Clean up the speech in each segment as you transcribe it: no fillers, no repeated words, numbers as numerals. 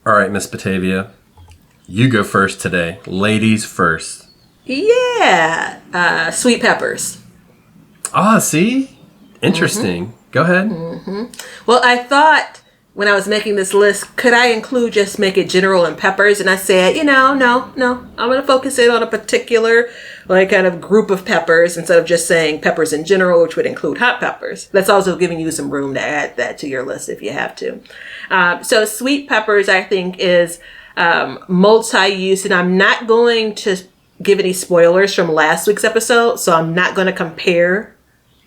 All right, Miss Batavia, you go first today. Ladies first. Yeah, sweet peppers. Ah, see? Interesting. Go ahead. Well, I thought when I was making this list, could I include just make it general and peppers? And I said, no. I'm going to focus in on a particular kind of group of peppers instead of just saying peppers in general, which would include hot peppers. That's also giving you some room to add that to your list if you have to. So sweet peppers, I think, is multi-use, and I'm not going to give any spoilers from last week's episode, so I'm not going to compare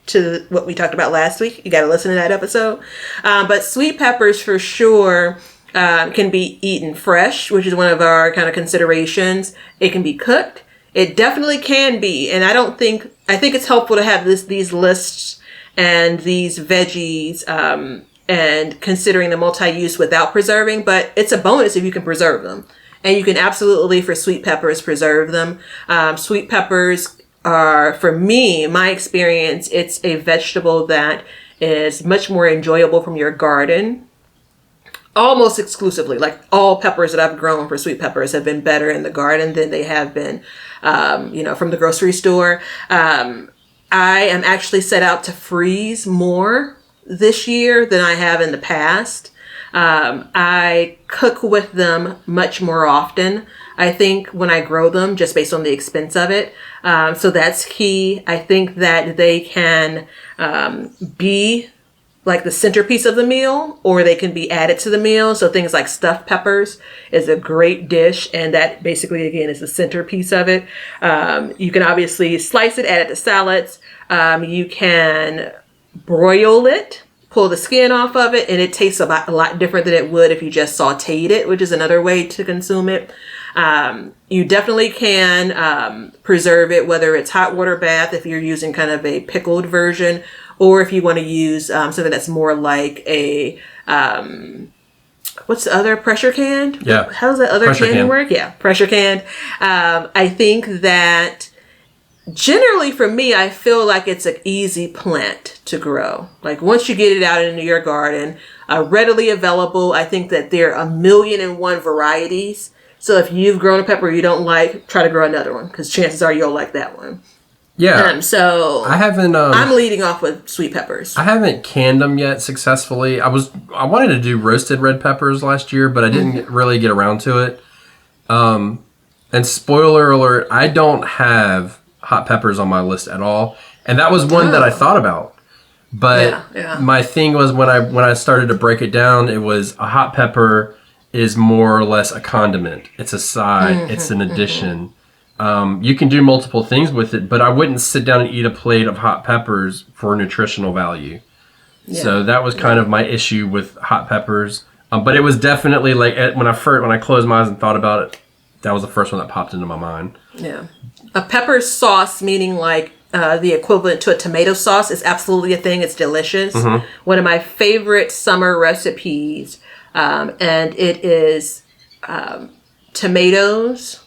to what we talked about last week. You got to listen to that episode. But sweet peppers for sure can be eaten fresh, which is one of our kind of considerations. It can be cooked. It definitely can be. And I think it's helpful to have these lists and these veggies and considering the multi-use without preserving. But it's a bonus if you can preserve them. And you can absolutely, for sweet peppers, preserve them. Sweet peppers are, for me, my experience, it's a vegetable that is much more enjoyable from your garden. Almost exclusively, like all peppers that I've grown for sweet peppers have been better in the garden than they have been, from the grocery store. I am actually set out to freeze more this year than I have in the past. I cook with them much more often, I think, when I grow them, just based on the expense of it. So that's key. I think that they can be like the centerpiece of the meal, or they can be added to the meal. So things like stuffed peppers is a great dish, and that basically, again, is the centerpiece of it. You can obviously slice it, add it to salads. You can broil it, pull the skin off of it, and it tastes a lot different than it would if you just sauteed it, which is another way to consume it. You definitely can preserve it, whether it's hot water bath, if you're using kind of a pickled version, or if you want to use something that's more like a, what's the other, pressure canned? Yeah. How does that other can work? Yeah, pressure canned. I think that generally for me, I feel like it's an easy plant to grow. Like once you get it out into your garden, readily available. I think that there are 1,000,001 varieties. So if you've grown a pepper you don't like, try to grow another one, because chances are you'll like that one. Yeah. So I haven't. I'm leading off with sweet peppers. I haven't canned them yet successfully. I wanted to do roasted red peppers last year, but I didn't really get around to it. And spoiler alert, I don't have hot peppers on my list at all, and that was one that I thought about. But my thing was when I started to break it down, it was a hot pepper is more or less a condiment. It's a side. It's an addition. You can do multiple things with it, but I wouldn't sit down and eat a plate of hot peppers for nutritional value. Yeah. So that was kind of my issue with hot peppers. But it was definitely like when I closed my eyes and thought about it, that was the first one that popped into my mind. Yeah. A pepper sauce, meaning like the equivalent to a tomato sauce, is absolutely a thing. It's delicious. One of my favorite summer recipes, and it is tomatoes,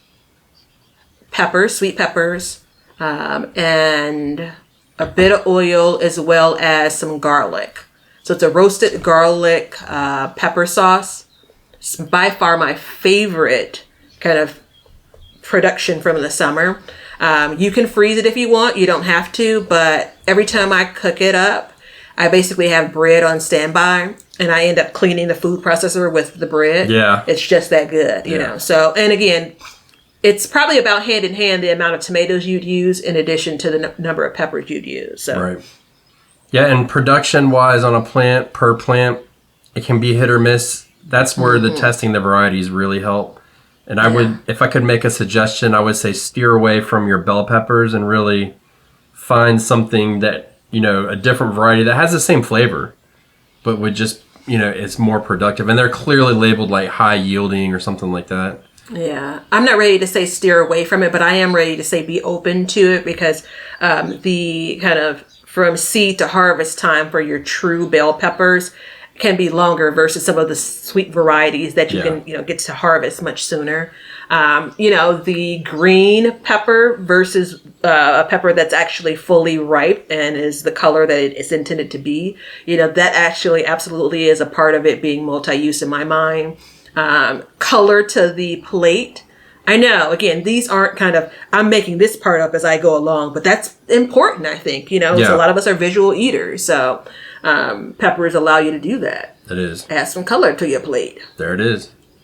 peppers, sweet peppers, and a bit of oil, as well as some garlic. So it's a roasted garlic pepper sauce. It's by far my favorite kind of production from the summer. You can freeze it if you want. You don't have to, but every time I cook it up, I basically have bread on standby, and I end up cleaning the food processor with the bread. Yeah. It's just that good, you know. So, and again, it's probably about hand in hand the amount of tomatoes you'd use in addition to the number of peppers you'd use. So. Right. Yeah, and production-wise on a plant, per plant, it can be hit or miss. That's where the testing the varieties really help. And I would, if I could make a suggestion, I would say steer away from your bell peppers and really find something that, a different variety that has the same flavor, but would just, it's more productive. And they're clearly labeled like high yielding or something like that. Yeah. I'm not ready to say steer away from it, but I am ready to say be open to it, because the kind of from seed to harvest time for your true bell peppers can be longer versus some of the sweet varieties that you can, get to harvest much sooner. The green pepper versus a pepper that's actually fully ripe and is the color that it is intended to be, that actually absolutely is a part of it being multi-use in my mind. color to the plate. I know, again, these aren't I'm making this part up as I go along, but that's important, I think. So a lot of us are visual eaters, so peppers allow you to do that. It is. Add some color to your plate. There it is.